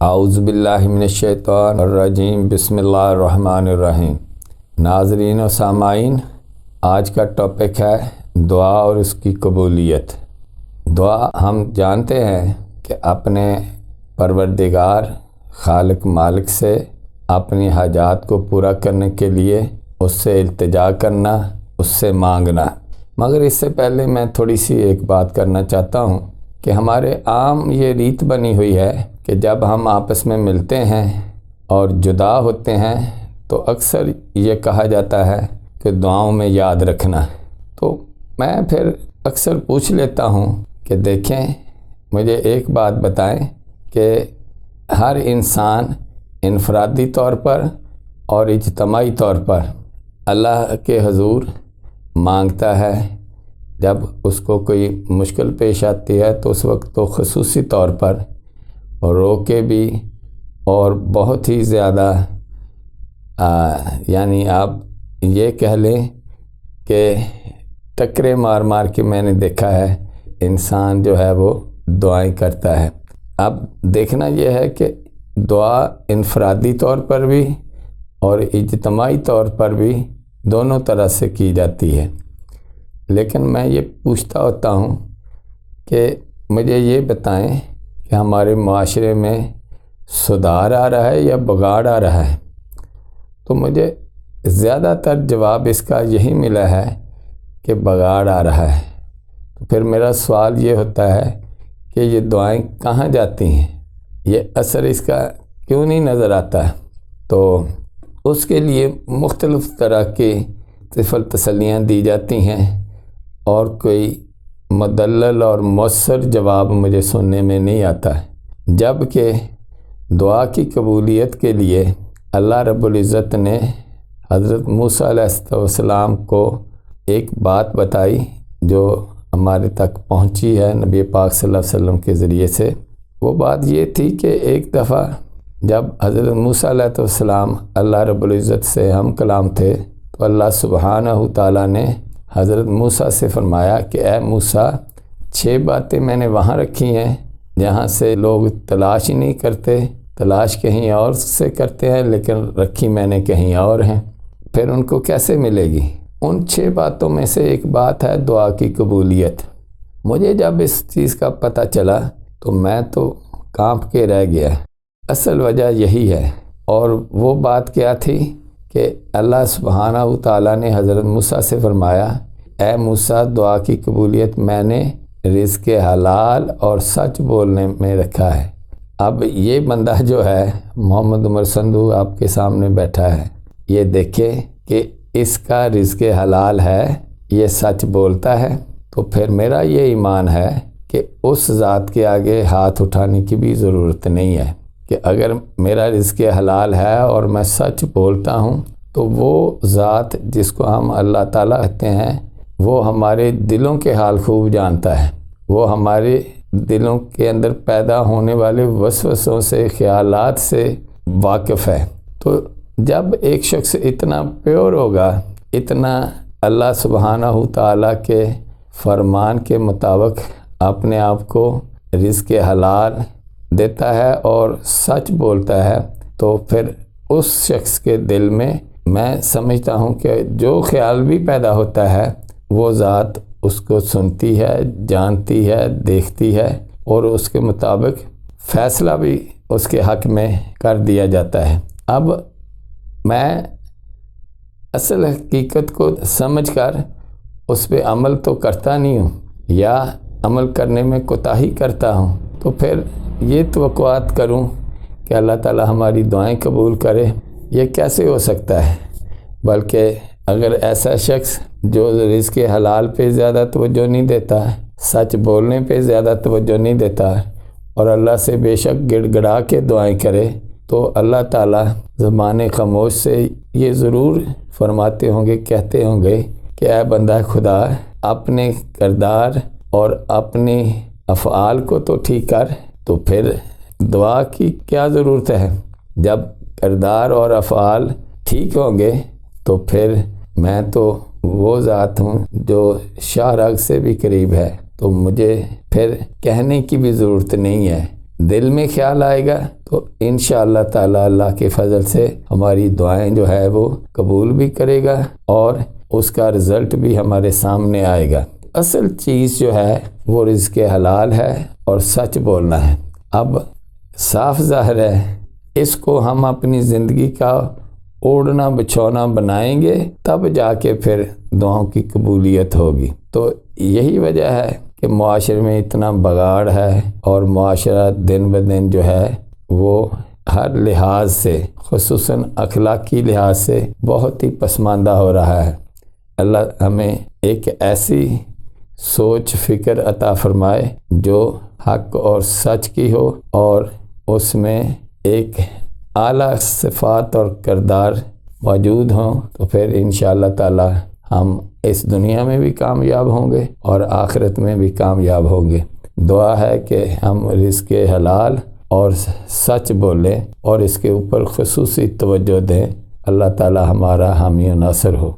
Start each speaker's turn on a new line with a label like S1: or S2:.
S1: اعوذ باللہ من الشیطان الرجیم، بسم اللہ الرحمن الرحیم۔ ناظرین و سامعین، آج کا ٹاپک ہے دعا اور اس کی قبولیت۔ دعا ہم جانتے ہیں کہ اپنے پروردگار خالق مالک سے اپنی حاجات کو پورا کرنے کے لیے اس سے التجا کرنا، اس سے مانگنا۔ مگر اس سے پہلے میں تھوڑی سی ایک بات کرنا چاہتا ہوں کہ ہمارے عام یہ ریت بنی ہوئی ہے کہ جب ہم آپس میں ملتے ہیں اور جدا ہوتے ہیں تو اکثر یہ کہا جاتا ہے کہ دعاؤں میں یاد رکھنا۔ تو میں پھر اکثر پوچھ لیتا ہوں کہ دیکھیں، مجھے ایک بات بتائیں کہ ہر انسان انفرادی طور پر اور اجتماعی طور پر اللہ کے حضور مانگتا ہے۔ جب اس کو کوئی مشکل پیش آتی ہے تو اس وقت تو خصوصی طور پر رو کے بھی اور بہت ہی زیادہ یعنی آپ یہ کہہ لیں کہ ٹکرے مار مار کے میں نے دیکھا ہے انسان جو ہے وہ دعائیں کرتا ہے۔ اب دیکھنا یہ ہے کہ دعا انفرادی طور پر بھی اور اجتماعی طور پر بھی دونوں طرح سے کی جاتی ہے، لیکن میں یہ پوچھتا ہوتا ہوں کہ مجھے یہ بتائیں کہ ہمارے معاشرے میں سدھار آ رہا ہے یا بگاڑ آ رہا ہے؟ تو مجھے زیادہ تر جواب اس کا یہی ملا ہے کہ بگاڑ آ رہا ہے۔ تو پھر میرا سوال یہ ہوتا ہے کہ یہ دعائیں کہاں جاتی ہیں؟ یہ اثر اس کا کیوں نہیں نظر آتا ہے؟ تو اس کے لیے مختلف طرح کی طفل تسلیاں دی جاتی ہیں اور کوئی مدلل اور مؤثر جواب مجھے سننے میں نہیں آتا ہے، جبکہ دعا کی قبولیت کے لیے اللہ رب العزت نے حضرت موسیٰ علیہ السلام کو ایک بات بتائی جو ہمارے تک پہنچی ہے نبی پاک صلی اللہ علیہ وسلم کے ذریعے سے۔ وہ بات یہ تھی کہ ایک دفعہ جب حضرت موسیٰ علیہ السلام اللہ رب العزت سے ہم کلام تھے تو اللہ سبحانہ تعالیٰ نے حضرت موسیٰ سے فرمایا کہ اے موسیٰ، 6 باتیں میں نے وہاں رکھی ہیں جہاں سے لوگ تلاش ہی نہیں کرتے، تلاش کہیں اور سے کرتے ہیں لیکن رکھی میں نے کہیں اور ہیں، پھر ان کو کیسے ملے گی؟ ان 6 باتوں میں سے ایک بات ہے دعا کی قبولیت۔ مجھے جب اس چیز کا پتہ چلا تو میں تو کانپ کے رہ گیا۔ اصل وجہ یہی ہے، اور وہ بات کیا تھی کہ اللہ سبحانہ تعالیٰ نے حضرت موسیٰ سے فرمایا اے موسیٰ، دعا کی قبولیت میں نے رزق حلال اور سچ بولنے میں رکھا ہے۔ اب یہ بندہ جو ہے محمد عمر سندھو آپ کے سامنے بیٹھا ہے، یہ دیکھے کہ اس کا رزق حلال ہے، یہ سچ بولتا ہے، تو پھر میرا یہ ایمان ہے کہ اس ذات کے آگے ہاتھ اٹھانے کی بھی ضرورت نہیں ہے کہ اگر میرا رزق حلال ہے اور میں سچ بولتا ہوں تو وہ ذات جس کو ہم اللہ تعالیٰ کہتے ہیں وہ ہمارے دلوں کے حال خوب جانتا ہے، وہ ہمارے دلوں کے اندر پیدا ہونے والے وسوسوں سے، خیالات سے واقف ہے۔ تو جب ایک شخص اتنا پیور ہوگا، اتنا اللہ سبحانہ تعالیٰ کے فرمان کے مطابق اپنے آپ کو رزق حلال دیتا ہے اور سچ بولتا ہے، تو پھر اس شخص کے دل میں سمجھتا ہوں کہ جو خیال بھی پیدا ہوتا ہے وہ ذات اس کو سنتی ہے، جانتی ہے، دیکھتی ہے اور اس کے مطابق فیصلہ بھی اس کے حق میں کر دیا جاتا ہے۔ اب میں اصل حقیقت کو سمجھ کر اس پہ عمل تو کرتا نہیں ہوں یا عمل کرنے میں کوتاہی کرتا ہوں، تو پھر یہ توقعات کروں کہ اللہ تعالیٰ ہماری دعائیں قبول کرے، یہ کیسے ہو سکتا ہے؟ بلکہ اگر ایسا شخص جو رزق حلال پہ زیادہ توجہ نہیں دیتا، سچ بولنے پہ زیادہ توجہ نہیں دیتا اور اللہ سے بے شک گڑ گڑا کے دعائیں کرے، تو اللہ تعالیٰ زبان خاموش سے یہ ضرور فرماتے ہوں گے، کہتے ہوں گے کہ اے بندہ خدا، اپنے کردار اور اپنی افعال کو تو ٹھیک کر، تو پھر دعا کی کیا ضرورت ہے؟ جب کردار اور افعال ٹھیک ہوں گے تو پھر میں تو وہ ذات ہوں جو شاہ راگ سے بھی قریب ہے، تو مجھے پھر کہنے کی بھی ضرورت نہیں ہے۔ دل میں خیال آئے گا تو انشاءاللہ تعالی اللہ کے فضل سے ہماری دعائیں جو ہے وہ قبول بھی کرے گا اور اس کا رزلٹ بھی ہمارے سامنے آئے گا۔ اصل چیز جو ہے وہ رزق حلال ہے اور سچ بولنا ہے۔ اب صاف ظاہر ہے اس کو ہم اپنی زندگی کا اوڑھنا بچھونا بنائیں گے تب جا کے پھر دعاؤں کی قبولیت ہوگی۔ تو یہی وجہ ہے کہ معاشرے میں اتنا بگاڑ ہے اور معاشرہ دن بدن جو ہے وہ ہر لحاظ سے خصوصاً اخلاقی لحاظ سے بہت ہی پسماندہ ہو رہا ہے۔ اللہ ہمیں ایک ایسی سوچ فکر عطا فرمائے جو حق اور سچ کی ہو اور اس میں ایک اعلیٰ صفات اور کردار موجود ہوں، تو پھر انشاءاللہ تعالی ہم اس دنیا میں بھی کامیاب ہوں گے اور آخرت میں بھی کامیاب ہوں گے۔ دعا ہے کہ ہم رزق حلال اور سچ بولیں اور اس کے اوپر خصوصی توجہ دیں۔ اللہ تعالی ہمارا حامی و ناصر ہو۔